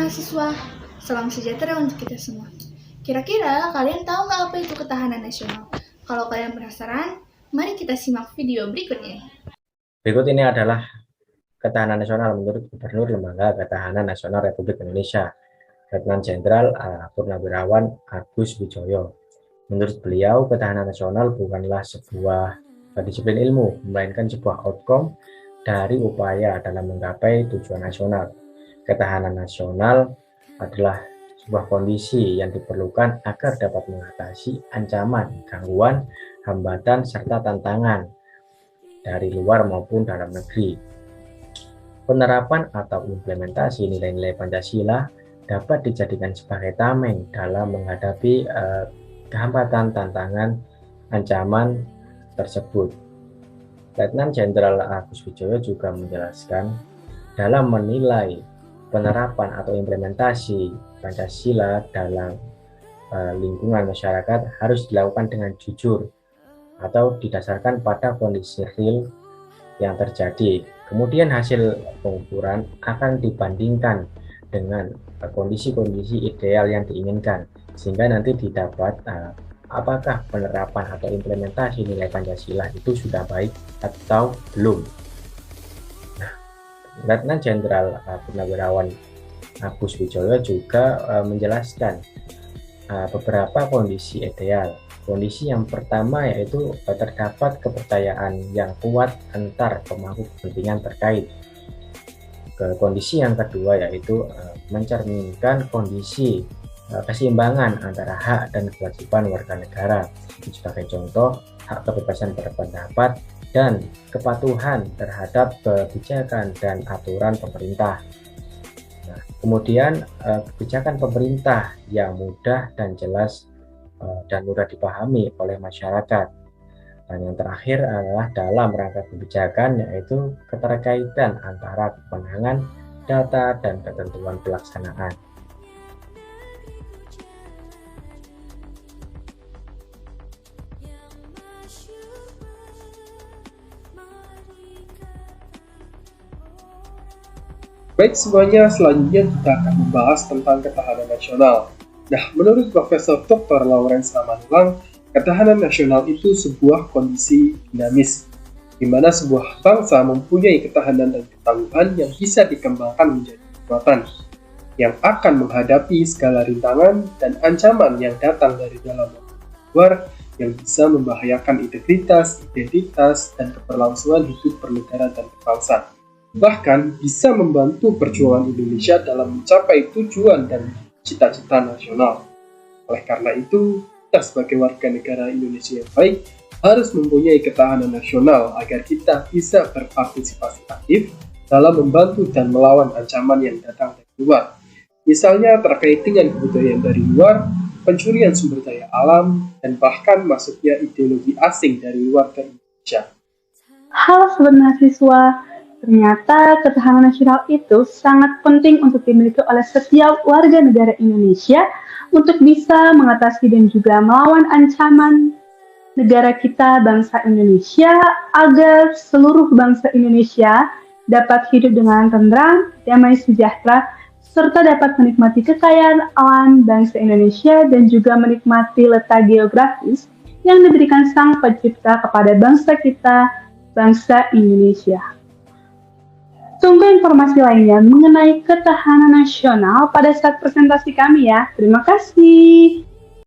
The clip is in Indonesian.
mahasiswa, salam sejahtera untuk kita semua. Kira-kira kalian tahu nggak apa itu ketahanan nasional? Kalau kalian penasaran, mari kita simak video berikutnya. Berikut ini adalah ketahanan nasional menurut Gubernur Lembaga Ketahanan Nasional Republik Indonesia, Letnan Jenderal Purnawirawan Agus Wijoyo. Menurut beliau, ketahanan nasional bukanlah sebuah disiplin ilmu, melainkan sebuah outcome dari upaya dalam menggapai tujuan nasional. Ketahanan nasional adalah sebuah kondisi yang diperlukan agar dapat mengatasi ancaman, gangguan, hambatan, serta tantangan dari luar maupun dalam negeri. Penerapan atau implementasi nilai-nilai Pancasila dapat dijadikan sebagai tameng dalam menghadapi kehambatan, tantangan, ancaman tersebut. Letnan Jenderal Agus Wijoyo juga menjelaskan, dalam menilai penerapan atau implementasi Pancasila dalam lingkungan masyarakat harus dilakukan dengan jujur atau didasarkan pada kondisi real yang terjadi. Kemudian hasil pengukuran akan dibandingkan dengan kondisi-kondisi ideal yang diinginkan, sehingga nanti didapat apakah penerapan atau implementasi nilai Pancasila itu sudah baik atau belum. Letnan Jenderal Purnawirawan Agus Wijoyo juga menjelaskan beberapa kondisi ideal. Kondisi yang pertama yaitu terdapat kepercayaan yang kuat antar pemangku kepentingan terkait. Kondisi yang kedua yaitu mencerminkan kondisi keseimbangan antara hak dan kewajiban warga negara. Sebagai contoh, hak kebebasan berpendapat dan kepatuhan terhadap kebijakan dan aturan pemerintah. Nah, kemudian kebijakan pemerintah yang mudah dan jelas dan mudah dipahami oleh masyarakat. Dan yang terakhir adalah dalam rangka kebijakan, yaitu keterkaitan antara kewenangan, data, dan ketentuan pelaksanaan. Baik semuanya, selanjutnya kita akan membahas tentang ketahanan nasional. Nah, menurut Profesor Dr. Lawrence Amanulang, ketahanan nasional itu sebuah kondisi dinamis, di mana sebuah bangsa mempunyai ketahanan dan ketangguhan yang bisa dikembangkan menjadi kekuatan, yang akan menghadapi segala rintangan dan ancaman yang datang dari dalam dan luar, yang bisa membahayakan integritas, identitas, dan keberlangsungan hidup bernegara dan berbangsa. Bahkan bisa membantu perjuangan Indonesia dalam mencapai tujuan dan cita-cita nasional. Oleh karena itu, kita sebagai warga negara Indonesia yang baik harus mempunyai ketahanan nasional agar kita bisa berpartisipasi aktif dalam membantu dan melawan ancaman yang datang dari luar. Misalnya terkait dengan kebudayaan dari luar, pencurian sumber daya alam, dan bahkan masuknya ideologi asing dari luar ke Indonesia. Halo Sobat Mahasiswa, ternyata ketahanan nasional itu sangat penting untuk dimiliki oleh setiap warga negara Indonesia untuk bisa mengatasi dan juga melawan ancaman negara kita, bangsa Indonesia, agar seluruh bangsa Indonesia dapat hidup dengan tentram, damai sejahtera, serta dapat menikmati kekayaan alam bangsa Indonesia dan juga menikmati letak geografis yang diberikan Sang Pencipta kepada bangsa kita, bangsa Indonesia. Tunggu informasi lainnya mengenai ketahanan nasional pada saat presentasi kami ya. Terima kasih.